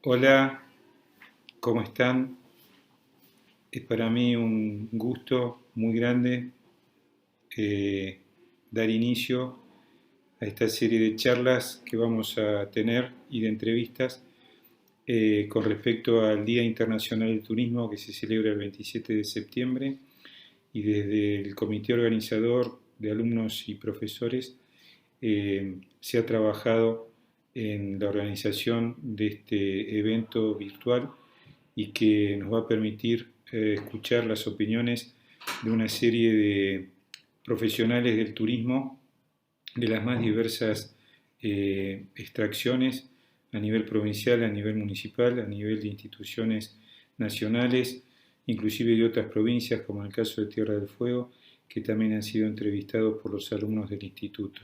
Hola, ¿cómo están? Es para mí un gusto muy grande eh, dar inicio a esta serie de charlas que vamos a tener y de entrevistas con respecto al Día Internacional del Turismo que se celebra el 27 de septiembre y desde el comité organizador de alumnos y profesores se ha trabajado en la organización de este evento virtual y que nos va a permitir escuchar las opiniones de una serie de profesionales del turismo de las más diversas extracciones a nivel provincial, a nivel municipal, a nivel de instituciones nacionales, inclusive de otras provincias, como en el caso de Tierra del Fuego, que también han sido entrevistados por los alumnos del instituto.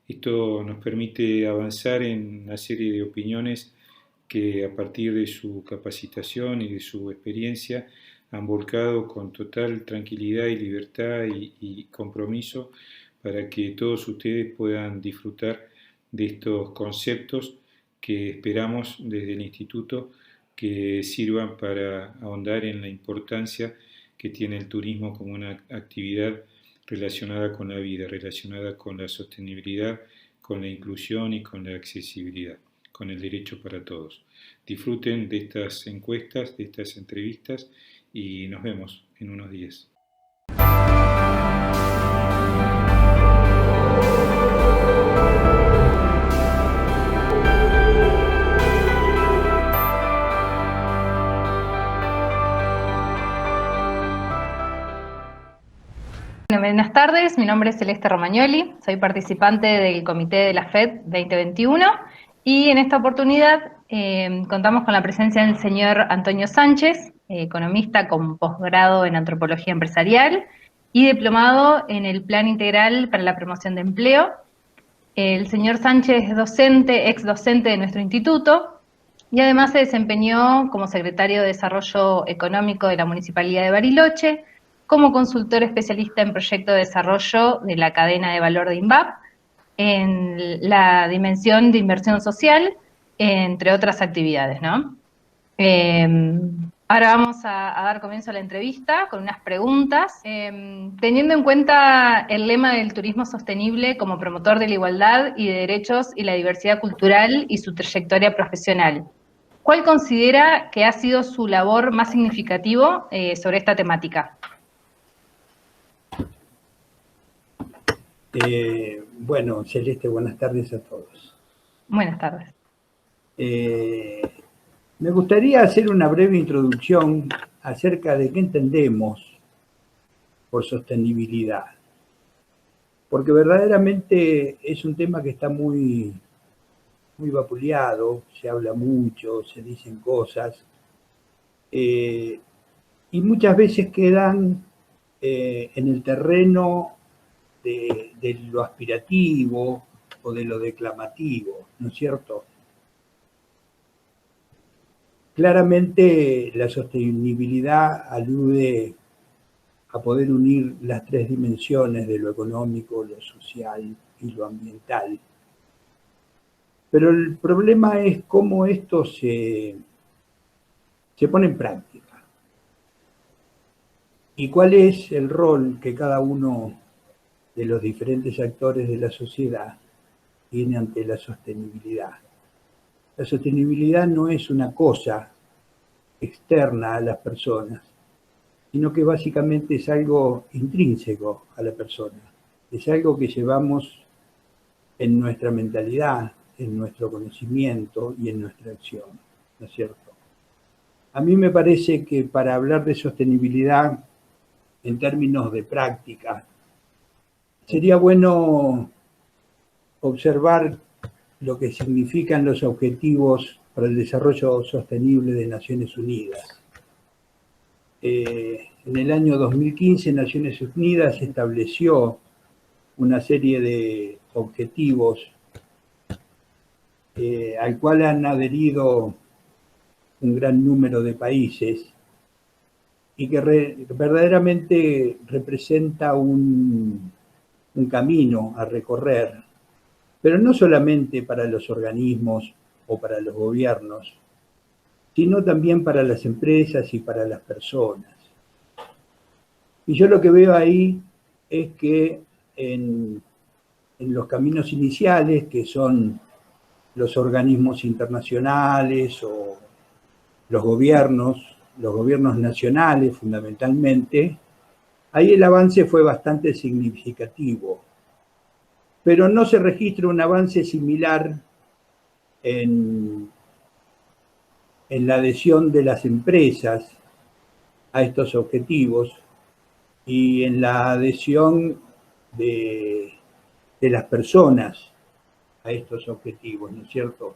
Esto nos permite avanzar en una serie de opiniones que a partir de su capacitación y de su experiencia han volcado con total tranquilidad y libertad y compromiso para que todos ustedes puedan disfrutar de estos conceptos que esperamos desde el Instituto que sirvan para ahondar en la importancia que tiene el turismo como una actividad relacionada con la vida, relacionada con la sostenibilidad, con la inclusión y con la accesibilidad, con el derecho para todos. Disfruten de estas encuestas, de estas entrevistas y nos vemos en unos días. Buenas tardes, mi nombre es Celeste Romagnoli, soy participante del Comité de la FED 2021 y en esta oportunidad contamos con la presencia del señor Antonio Sánchez, economista con posgrado en Antropología Empresarial y diplomado en el Plan Integral para la Promoción de Empleo. El señor Sánchez es docente, ex docente de nuestro instituto y además se desempeñó como secretario de Desarrollo Económico de la Municipalidad de Bariloche, como consultor especialista en proyecto de desarrollo de la cadena de valor de INVAP, en la dimensión de inversión social, entre otras actividades, ¿no? Ahora vamos a dar comienzo a la entrevista con unas preguntas. Teniendo en cuenta el lema del turismo sostenible como promotor de la igualdad y de derechos y la diversidad cultural y su trayectoria profesional, ¿cuál considera que ha sido su labor más significativo sobre esta temática? Bueno, Celeste, buenas tardes a todos. Buenas tardes. Me gustaría hacer una breve introducción acerca de qué entendemos por sostenibilidad, porque verdaderamente es un tema que está muy vapuleado, se habla mucho, se dicen cosas, y muchas veces quedan en el terreno de lo aspirativo o de lo declamativo, ¿no es cierto? Claramente la sostenibilidad alude a poder unir las tres dimensiones de lo económico, lo social y lo ambiental. Pero el problema es cómo esto se pone en práctica. Y cuál es el rol que cada uno de los diferentes actores de la sociedad tiene ante la sostenibilidad. La sostenibilidad no es una cosa externa a las personas, sino que básicamente es algo intrínseco a la persona. Es algo que llevamos en nuestra mentalidad, en nuestro conocimiento y en nuestra acción, ¿no es cierto? A mí me parece que para hablar de sostenibilidad en términos de práctica, sería bueno observar lo que significan los objetivos para el desarrollo sostenible de Naciones Unidas. En el año 2015, Naciones Unidas estableció una serie de objetivos al cual han adherido un gran número de países y que verdaderamente representa un camino a recorrer, pero no solamente para los organismos o para los gobiernos, sino también para las empresas y para las personas. Y yo lo que veo ahí es que en los caminos iniciales, que son los organismos internacionales o los gobiernos nacionales fundamentalmente, ahí el avance fue bastante significativo, pero no se registra un avance similar en la adhesión de las empresas a estos objetivos y en la adhesión de las personas a estos objetivos, ¿no es cierto?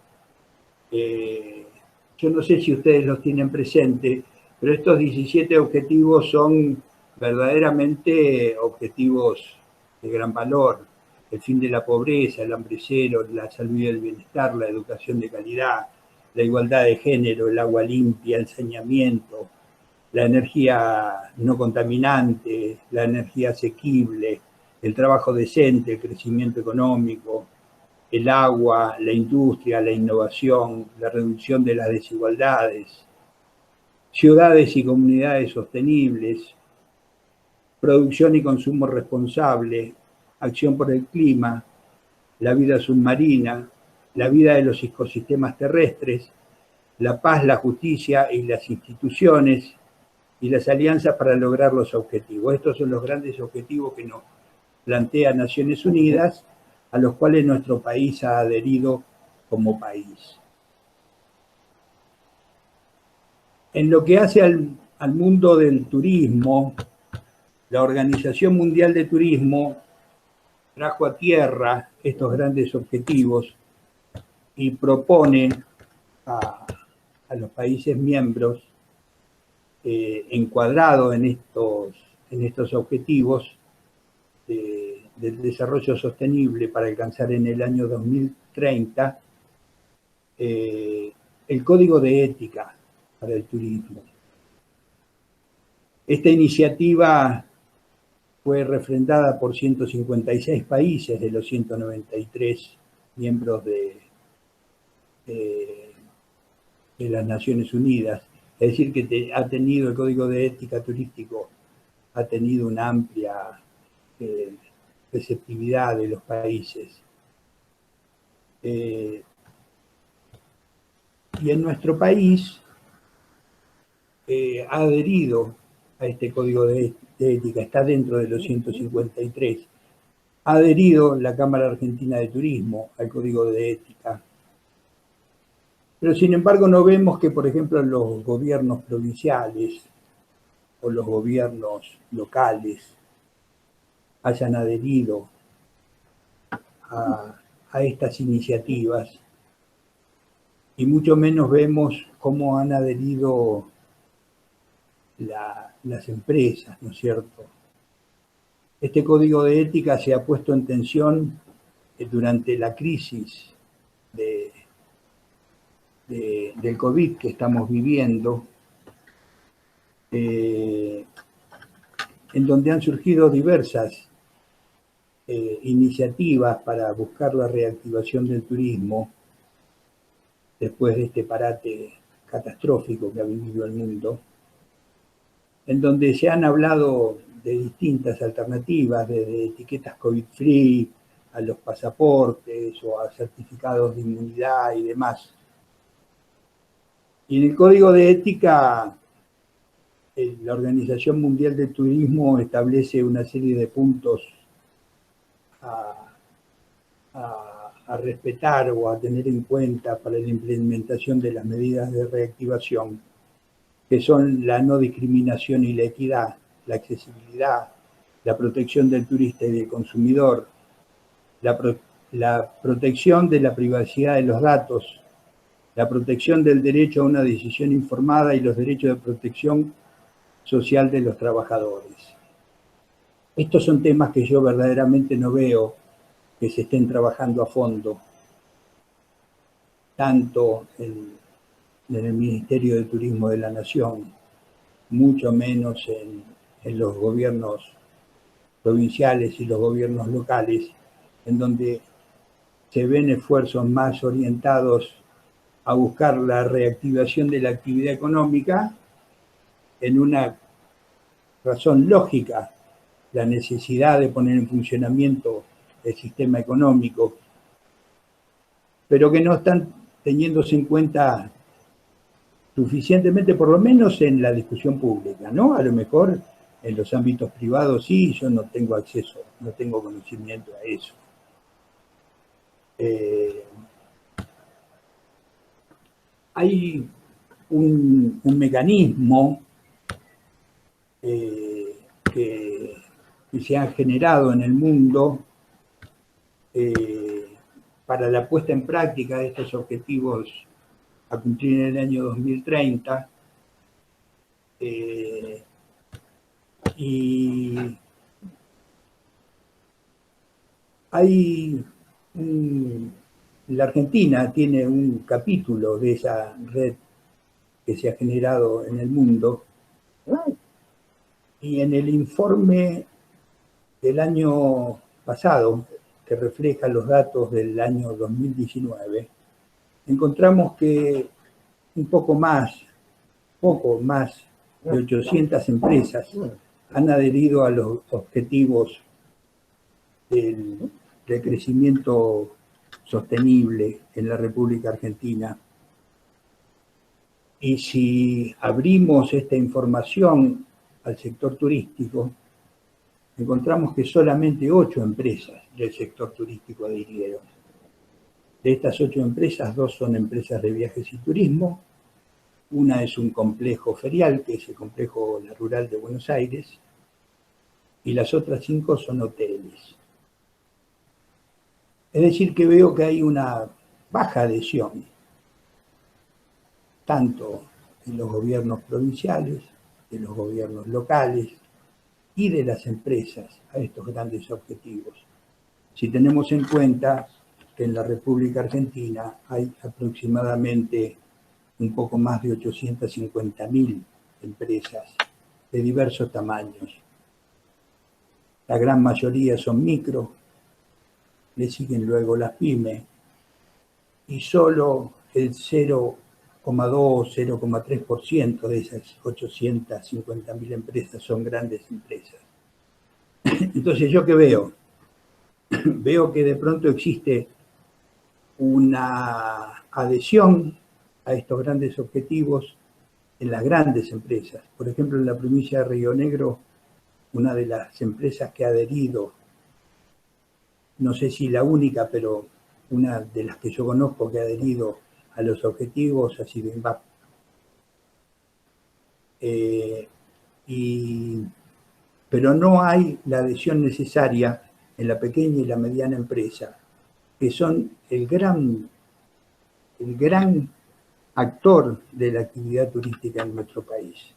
Yo no sé si ustedes los tienen presente, pero estos 17 objetivos son verdaderamente objetivos de gran valor. El fin de la pobreza, el hambre cero, la salud y el bienestar, la educación de calidad, la igualdad de género, el agua limpia, el saneamiento, la energía no contaminante, la energía asequible, el trabajo decente, el crecimiento económico, el agua, la industria, la innovación, la reducción de las desigualdades, ciudades y comunidades sostenibles, producción y consumo responsable, acción por el clima, la vida submarina, la vida de los ecosistemas terrestres, la paz, la justicia y las instituciones y las alianzas para lograr los objetivos. Estos son los grandes objetivos que nos plantea Naciones Unidas, a los cuales nuestro país ha adherido como país. En lo que hace al mundo del turismo, la Organización Mundial de Turismo trajo a tierra estos grandes objetivos y propone a los países miembros encuadrados en estos objetivos del desarrollo sostenible para alcanzar en el año 2030 el Código de Ética para el Turismo. Esta iniciativa fue refrendada por 156 países de los 193 miembros de las Naciones Unidas. Es decir, que ha tenido el Código de Ética Turístico, ha tenido una amplia receptividad de los países. Y en nuestro país ha adherido a este Código de Ética, está dentro de los 153. Ha adherido la Cámara Argentina de Turismo al Código de Ética. Pero sin embargo no vemos que, por ejemplo, los gobiernos provinciales o los gobiernos locales hayan adherido a estas iniciativas, y mucho menos vemos cómo han adherido las empresas, ¿no es cierto? Este Código de Ética se ha puesto en tensión durante la crisis del COVID que estamos viviendo, en donde han surgido diversas iniciativas para buscar la reactivación del turismo después de este parate catastrófico que ha vivido el mundo, en donde se han hablado de distintas alternativas, desde etiquetas COVID-free a los pasaportes o a certificados de inmunidad y demás. Y en el Código de Ética, la Organización Mundial del Turismo establece una serie de puntos a respetar o a tener en cuenta para la implementación de las medidas de reactivación, que son la no discriminación y la equidad, la accesibilidad, la protección del turista y del consumidor, la protección de la privacidad de los datos, la protección del derecho a una decisión informada y los derechos de protección social de los trabajadores. Estos son temas que yo verdaderamente no veo que se estén trabajando a fondo, tanto en el Ministerio de Turismo de la Nación, mucho menos en los gobiernos provinciales y los gobiernos locales, en donde se ven esfuerzos más orientados a buscar la reactivación de la actividad económica en una razón lógica, la necesidad de poner en funcionamiento el sistema económico, pero que no están teniéndose en cuenta suficientemente, por lo menos en la discusión pública, ¿no? A lo mejor en los ámbitos privados sí, yo no tengo acceso, no tengo conocimiento a eso. Hay un mecanismo que se ha generado en el mundo para la puesta en práctica de estos objetivos a cumplir en el año 2030, y hay la Argentina tiene un capítulo de esa red que se ha generado en el mundo, y en el informe del año pasado, que refleja los datos del año 2019, encontramos que un poco más de 800 empresas han adherido a los objetivos del crecimiento sostenible en la República Argentina. Y si abrimos esta información al sector turístico, encontramos que solamente 8 empresas del sector turístico adhirieron. De estas 8 empresas, 2 son empresas de viajes y turismo, una es un complejo ferial, que es el complejo La Rural de Buenos Aires, y las otras 5 son hoteles. Es decir, que veo que hay una baja adhesión, tanto en los gobiernos provinciales, de los gobiernos locales y de las empresas a estos grandes objetivos. Si tenemos en cuenta que en la República Argentina hay aproximadamente un poco más de 850.000 empresas de diversos tamaños. La gran mayoría son micro, le siguen luego las pymes, y solo el 0,2-0,3% de esas 850.000 empresas son grandes empresas. Entonces, ¿yo qué veo? Veo que de pronto existe una adhesión a estos grandes objetivos en las grandes empresas. Por ejemplo, en la provincia de Río Negro, una de las empresas que ha adherido, no sé si la única, pero una de las que yo conozco que ha adherido a los objetivos ha sido INVAP. Pero no hay la adhesión necesaria en la pequeña y la mediana empresa, que son el gran actor de la actividad turística en nuestro país.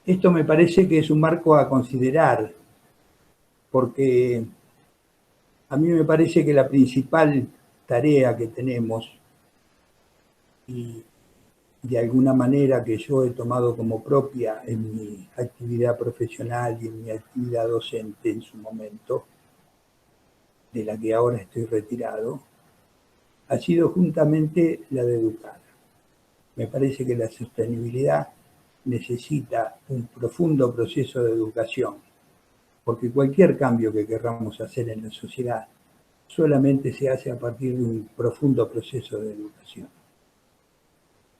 Esto me parece que es un marco a considerar, porque a mí me parece que la principal tarea que tenemos, y de alguna manera que yo he tomado como propia en mi actividad profesional y en mi actividad docente en su momento, de la que ahora estoy retirado, ha sido juntamente la de educar. Me parece que la sostenibilidad necesita un profundo proceso de educación, porque cualquier cambio que querramos hacer en la sociedad solamente se hace a partir de un profundo proceso de educación.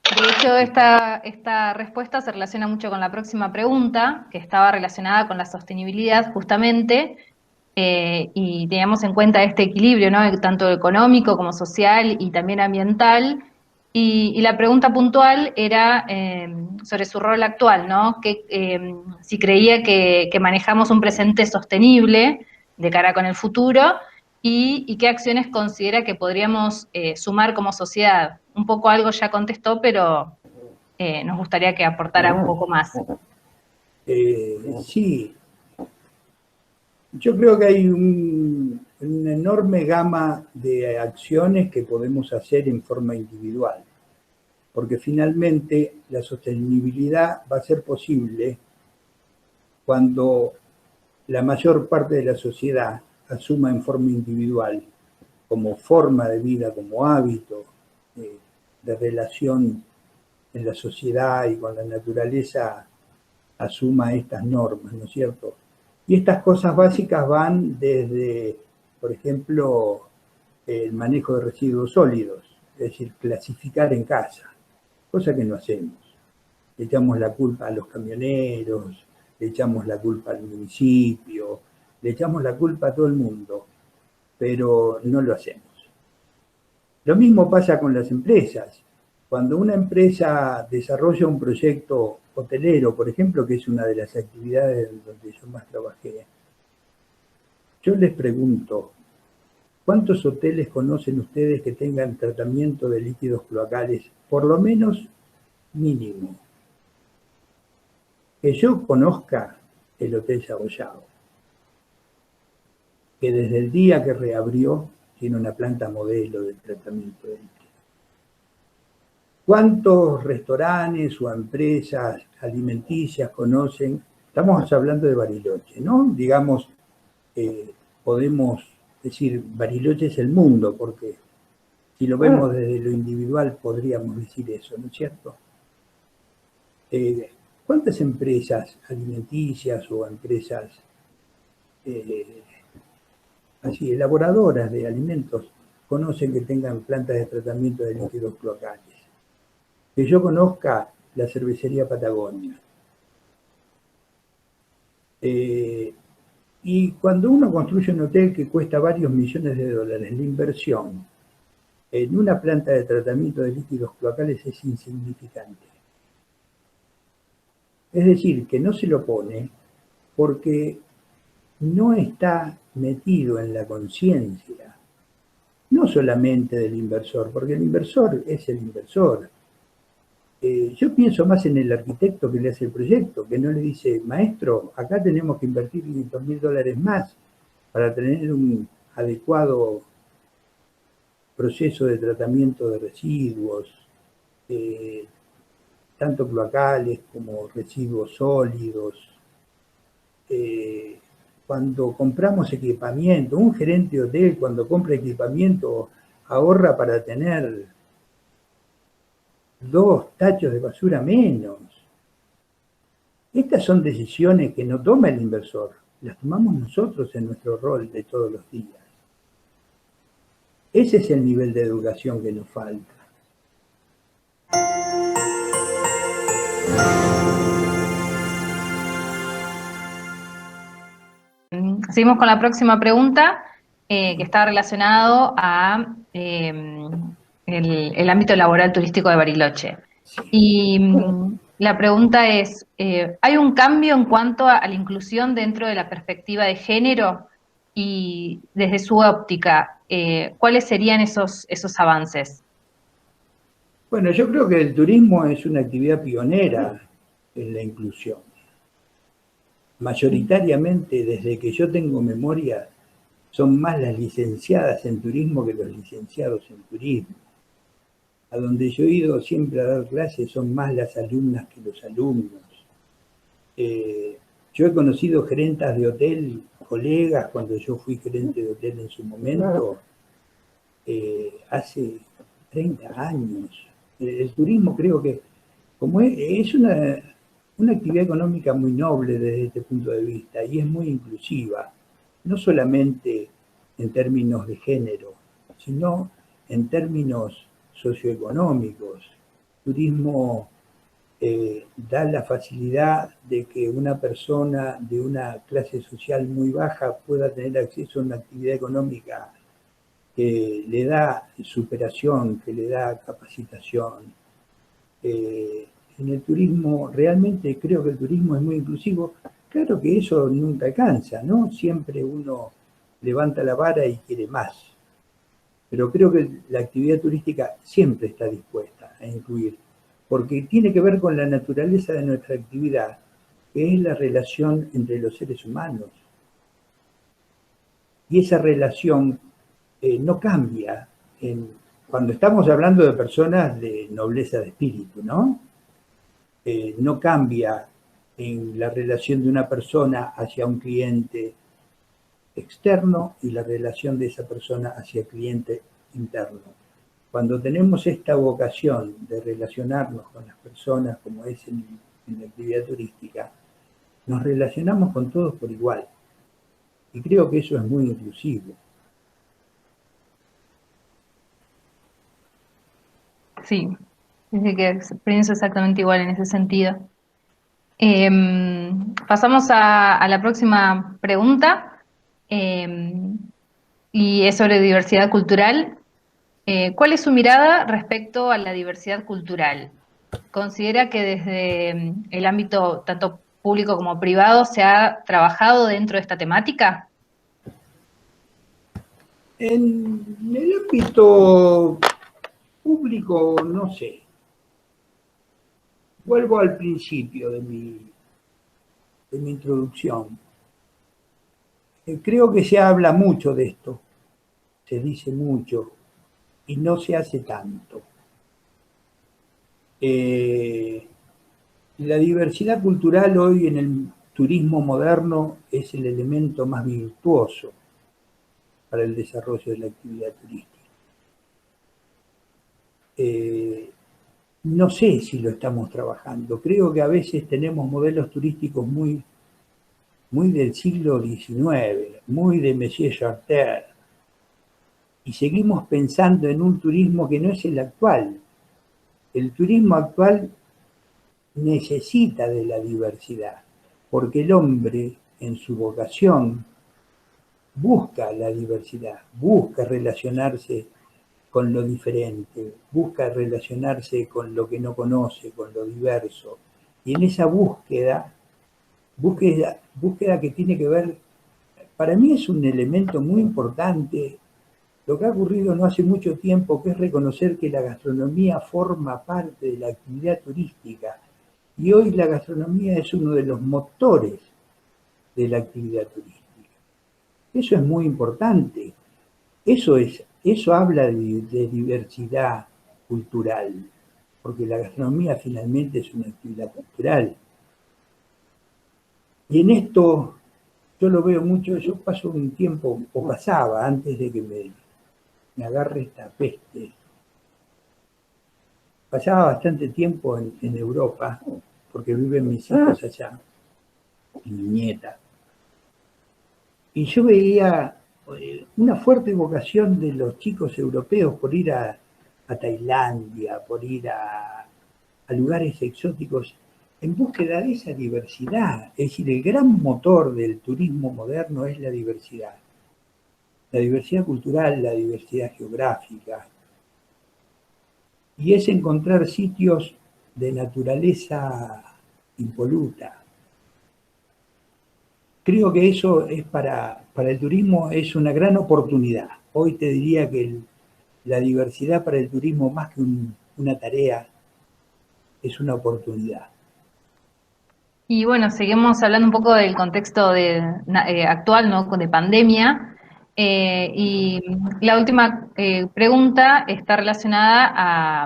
De hecho, esta respuesta se relaciona mucho con la próxima pregunta, que estaba relacionada con la sostenibilidad justamente, y teníamos en cuenta este equilibrio, ¿no? Tanto económico como social y también ambiental. Y la pregunta puntual era sobre su rol actual, ¿no? Que, si creía que manejamos un presente sostenible de cara con el futuro, y qué acciones considera que podríamos sumar como sociedad. Un poco algo ya contestó, pero nos gustaría que aportara un poco más. Sí, yo creo que hay una enorme gama de acciones que podemos hacer en forma individual, porque finalmente la sostenibilidad va a ser posible cuando la mayor parte de la sociedad asuma en forma individual como forma de vida, como hábito de relación en la sociedad y con la naturaleza, asuma estas normas, ¿no es cierto? Y estas cosas básicas van desde, por ejemplo, el manejo de residuos sólidos, es decir, clasificar en casa, cosa que no hacemos. Le echamos la culpa a los camioneros, le echamos la culpa al municipio, le echamos la culpa a todo el mundo, pero no lo hacemos. Lo mismo pasa con las empresas. Cuando una empresa desarrolla un proyecto hotelero, por ejemplo, que es una de las actividades donde yo más trabajé, yo les pregunto, ¿cuántos hoteles conocen ustedes que tengan tratamiento de líquidos cloacales, por lo menos mínimo? Que yo conozca el Hotel Saboyao, que desde el día que reabrió tiene una planta modelo de tratamiento de líquidos. ¿Cuántos restaurantes o empresas alimenticias conocen? Estamos hablando de Bariloche, ¿no? Digamos, podemos decir, Bariloche es el mundo, porque si lo vemos desde lo individual podríamos decir eso, ¿no es cierto? ¿Cuántas empresas alimenticias o empresas así, elaboradoras de alimentos conocen que tengan plantas de tratamiento de líquidos cloacales? Que yo conozca la cervecería Patagonia. Y cuando uno construye un hotel que cuesta varios millones de dólares, la inversión en una planta de tratamiento de líquidos cloacales es insignificante. Es decir, que no se lo pone porque no está metido en la conciencia, no solamente del inversor, porque el inversor es el inversor. Yo pienso más en el arquitecto que le hace el proyecto, que no le dice, maestro, acá tenemos que invertir $500.000 más para tener un adecuado proceso de tratamiento de residuos, tanto cloacales como residuos sólidos. Cuando compramos equipamiento, un gerente de hotel cuando compra equipamiento ahorra para tener 2 tachos de basura menos. Estas son decisiones que no toma el inversor, las tomamos nosotros en nuestro rol de todos los días. Ese es el nivel de educación que nos falta. Seguimos con la próxima pregunta, que está relacionado a el ámbito laboral turístico de Bariloche. Y la pregunta es, ¿hay un cambio en cuanto a la inclusión dentro de la perspectiva de género? Y desde su óptica, ¿cuáles serían esos avances? Bueno, yo creo que el turismo es una actividad pionera en la inclusión. Mayoritariamente, desde que yo tengo memoria, son más las licenciadas en turismo que los licenciados en turismo. A donde yo he ido siempre a dar clases son más las alumnas que los alumnos. Yo he conocido gerentas de hotel, colegas, cuando yo fui gerente de hotel en su momento, hace 30 años. El turismo creo que, como es una actividad económica muy noble desde este punto de vista y es muy inclusiva, no solamente en términos de género, sino en términos socioeconómicos. El turismo da la facilidad de que una persona de una clase social muy baja pueda tener acceso a una actividad económica que le da superación, que le da capacitación. En el turismo, realmente creo que el turismo es muy inclusivo. Claro que eso nunca alcanza, ¿no? Siempre uno levanta la vara y quiere más. Pero creo que la actividad turística siempre está dispuesta a incluir, porque tiene que ver con la naturaleza de nuestra actividad, que es la relación entre los seres humanos. Y esa relación no cambia cuando estamos hablando de personas de nobleza de espíritu, ¿no? No cambia en la relación de una persona hacia un cliente, externo y la relación de esa persona hacia el cliente interno. Cuando tenemos esta vocación de relacionarnos con las personas, como es en la actividad turística, nos relacionamos con todos por igual. Y creo que eso es muy inclusivo. Sí, dice que pienso exactamente igual en ese sentido. Pasamos a la próxima pregunta, y es sobre diversidad cultural. ¿Cuál es su mirada respecto a la diversidad cultural? ¿Considera que desde el ámbito tanto público como privado se ha trabajado dentro de esta temática? En el ámbito público, no sé. Vuelvo al principio de mi introducción. Creo que se habla mucho de esto, se dice mucho, y no se hace tanto. La diversidad cultural hoy en el turismo moderno es el elemento más virtuoso para el desarrollo de la actividad turística. No sé si lo estamos trabajando. Creo que a veces tenemos modelos turísticos muy del siglo XIX, muy de Monsieur Charter, y seguimos pensando en un turismo que no es el actual. El turismo actual necesita de la diversidad, porque el hombre en su vocación busca la diversidad, busca relacionarse con lo diferente, busca relacionarse con lo que no conoce, con lo diverso. Y en esa búsqueda que tiene que ver, para mí es un elemento muy importante lo que ha ocurrido no hace mucho tiempo, que es reconocer que la gastronomía forma parte de la actividad turística. Y hoy la gastronomía es uno de los motores de la actividad turística. Eso es muy importante. Eso habla de diversidad cultural, porque la gastronomía finalmente es una actividad cultural. Y en esto yo lo veo mucho, yo paso un tiempo, o pasaba antes de que me agarre esta peste. Pasaba bastante tiempo en Europa, porque viven mis hijos allá, y mi nieta. Y yo veía una fuerte vocación de los chicos europeos por ir a Tailandia, por ir a lugares exóticos, en búsqueda de esa diversidad. Es decir, el gran motor del turismo moderno es la diversidad. La diversidad cultural, la diversidad geográfica. Y es encontrar sitios de naturaleza impoluta. Creo que eso es para el turismo es una gran oportunidad. Hoy te diría que la diversidad para el turismo, más que una tarea, es una oportunidad. Y bueno, seguimos hablando un poco del contexto actual, ¿no? De pandemia. Y la última pregunta está relacionada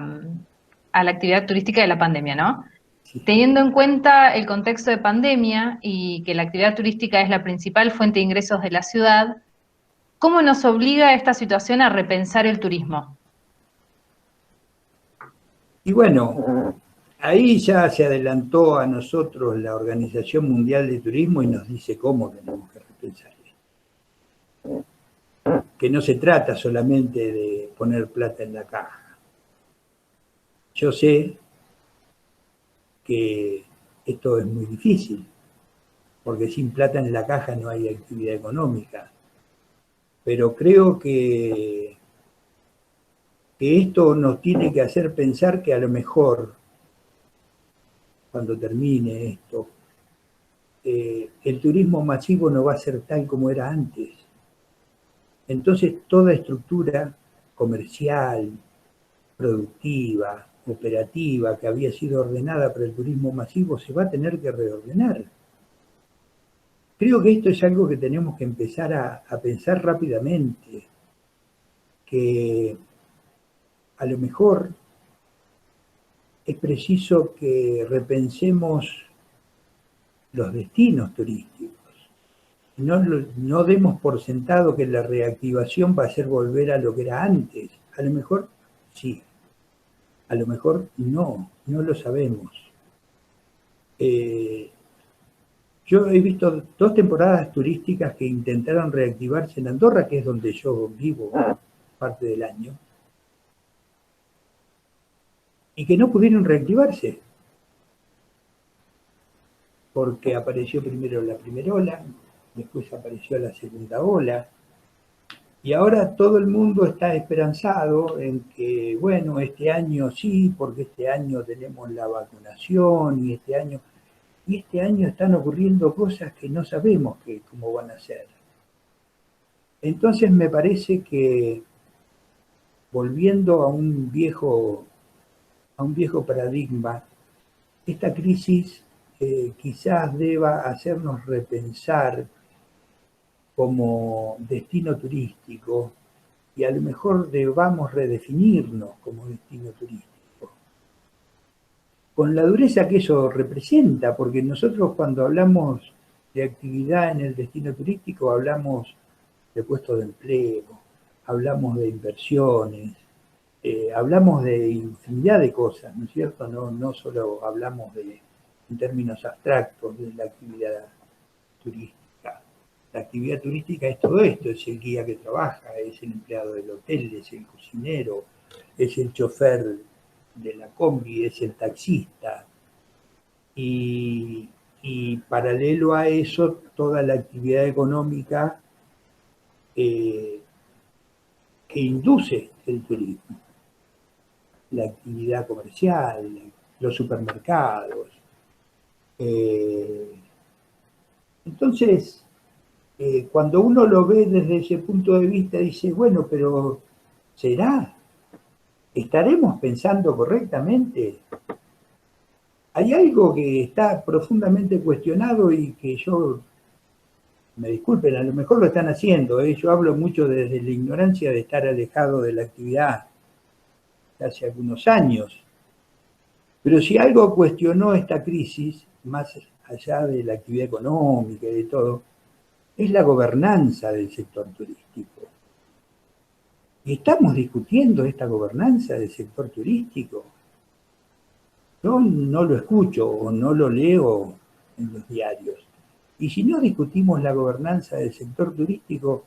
a la actividad turística de la pandemia, ¿no? Sí. Teniendo en cuenta el contexto de pandemia y que la actividad turística es la principal fuente de ingresos de la ciudad, ¿cómo nos obliga esta situación a repensar el turismo? Y bueno, ahí ya se adelantó a nosotros la Organización Mundial de Turismo y nos dice cómo tenemos que repensar esto. Que no se trata solamente de poner plata en la caja. Yo sé que esto es muy difícil, porque sin plata en la caja no hay actividad económica. Pero creo que esto nos tiene que hacer pensar que a lo mejor, cuando termine esto, el turismo masivo no va a ser tal como era antes. Entonces toda estructura comercial, productiva, operativa, que había sido ordenada para el turismo masivo, se va a tener que reordenar. Creo que esto es algo que tenemos que empezar a pensar rápidamente, que a lo mejor es preciso que repensemos los destinos turísticos. no demos por sentado que la reactivación va a ser volver a lo que era antes. A lo mejor sí, a lo mejor no lo sabemos. Yo he visto 2 temporadas turísticas que intentaron reactivarse en Andorra, que es donde yo vivo parte del año, y que no pudieron reactivarse, porque apareció primero la primera ola, después apareció la segunda ola, y ahora todo el mundo está esperanzado en que, bueno, este año sí, porque este año tenemos la vacunación, y este año están ocurriendo cosas que no sabemos cómo van a ser. Entonces me parece que, volviendo a un viejo paradigma, esta crisis quizás deba hacernos repensar como destino turístico, y a lo mejor debamos redefinirnos como destino turístico, con la dureza que eso representa, porque nosotros cuando hablamos de actividad en el destino turístico hablamos de puestos de empleo, hablamos de inversiones, hablamos de infinidad de cosas, ¿no es cierto? No solo hablamos en términos abstractos de la actividad turística. La actividad turística es todo esto, es el guía que trabaja, es el empleado del hotel, es el cocinero, es el chofer de la combi, es el taxista. Y paralelo a eso, toda la actividad económica que induce el turismo. La actividad comercial, los supermercados. Entonces, cuando uno lo ve desde ese punto de vista, dice, bueno, pero ¿será? ¿Estaremos pensando correctamente? Hay algo que está profundamente cuestionado y que yo, me disculpen, a lo mejor lo están haciendo, yo hablo mucho desde la ignorancia de estar alejado de la actividad hace algunos años, pero si algo cuestionó esta crisis, más allá de la actividad económica y de todo, es la gobernanza del sector turístico. Y estamos discutiendo esta gobernanza del sector turístico. Yo no lo escucho o no lo leo en los diarios. Y si no discutimos la gobernanza del sector turístico,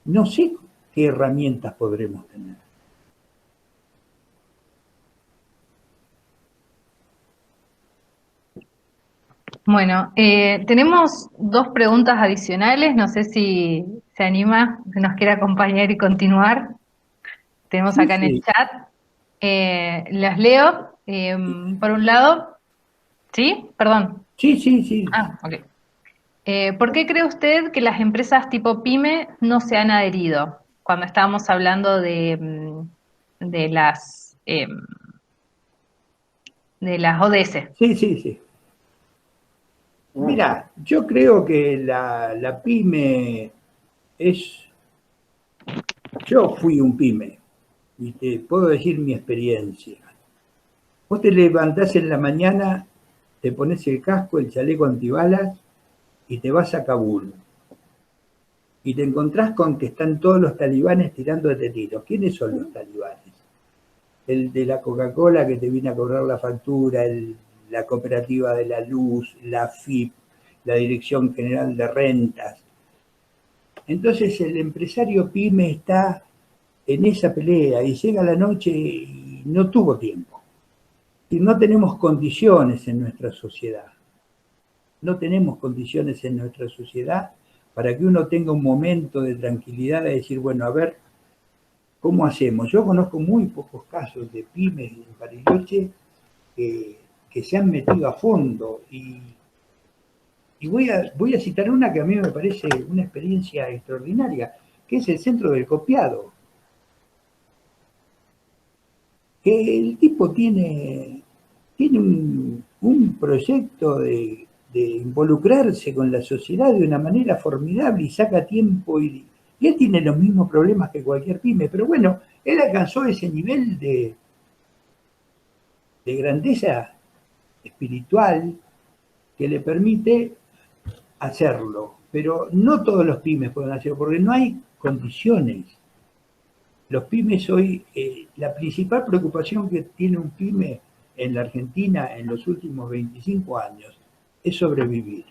no sé qué herramientas podremos tener. Bueno, tenemos 2 preguntas adicionales, no sé si se anima, si nos quiere acompañar y continuar. Tenemos acá en el chat. Las leo. Por un lado, ¿sí? Perdón. Sí. Ah, ok. ¿Por qué cree usted que las empresas tipo PYME no se han adherido? Cuando estábamos hablando de las ODS. Sí. Mira, yo creo que la PYME es... Yo fui un PYME y te puedo decir mi experiencia. Vos te levantás en la mañana, te pones el casco, el chaleco antibalas y te vas a Kabul. Y te encontrás con que están todos los talibanes tirándote tiros. ¿Quiénes son los talibanes? El de la Coca-Cola que te viene a cobrar la factura, la cooperativa de la luz, la FIP, la Dirección General de Rentas. Entonces el empresario PYME está en esa pelea y llega la noche y no tuvo tiempo. Y no tenemos condiciones en nuestra sociedad. No tenemos condiciones en nuestra sociedad para que uno tenga un momento de tranquilidad de decir, bueno, a ver, ¿cómo hacemos? Yo conozco muy pocos casos de pymes en Bariloche que se han metido a fondo y voy a citar una que a mí me parece una experiencia extraordinaria, que es el Centro del Copiado. Que el tipo tiene un proyecto de involucrarse con la sociedad de una manera formidable y saca tiempo y él tiene los mismos problemas que cualquier pyme, pero bueno, él alcanzó ese nivel de grandeza espiritual que le permite hacerlo. pero no todos los pymes pueden hacerlo, porque no hay condiciones. Los pymes hoy, la principal preocupación que tiene un pyme en la Argentina en los últimos 25 años es sobrevivir.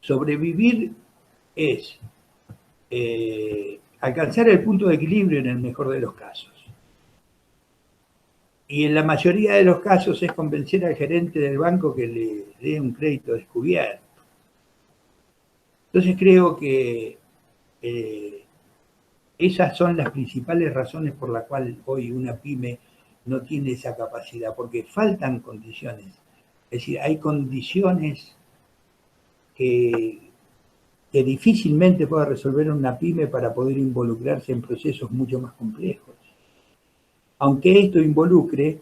Sobrevivir es alcanzar el punto de equilibrio en el mejor de los casos. Y en la mayoría de los casos es convencer al gerente del banco que le dé un crédito descubierto. Entonces creo que esas son las principales razones por las cuales hoy una pyme no tiene esa capacidad, porque faltan condiciones. Es decir, hay condiciones que difícilmente puede resolver una pyme para poder involucrarse en procesos mucho más complejos. Aunque esto involucre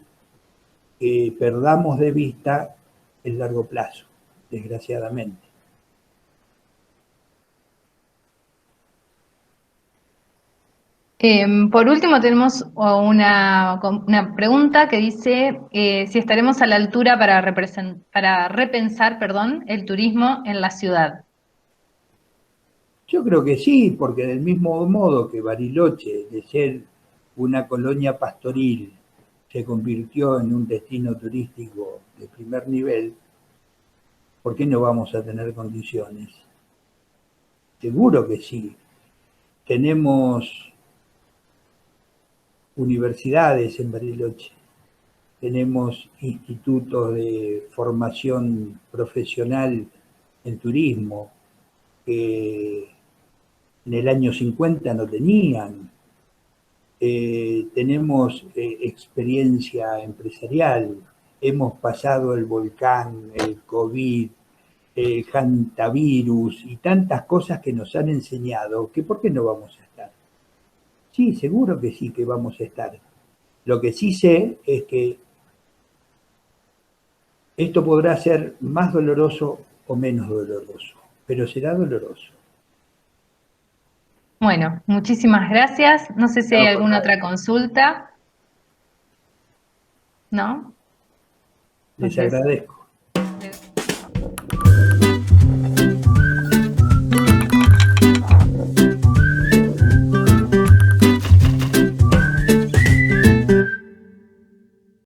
que perdamos de vista el largo plazo, desgraciadamente. Por último, tenemos una pregunta que dice si estaremos a la altura para repensar, el turismo en la ciudad. Yo creo que sí, porque del mismo modo que Bariloche, de ser una colonia pastoril, se convirtió en un destino turístico de primer nivel, ¿por qué no vamos a tener condiciones? Seguro que sí. Tenemos universidades en Bariloche, tenemos institutos de formación profesional en turismo que en el año 50 no tenían. Tenemos experiencia empresarial, hemos pasado el volcán, el COVID, el hantavirus y tantas cosas que nos han enseñado que ¿por qué no vamos a estar? Sí, seguro que sí que vamos a estar. Lo que sí sé es que esto podrá ser más doloroso o menos doloroso, pero será doloroso. Bueno, muchísimas gracias. No sé si hay alguna otra consulta. ¿No? Les agradezco.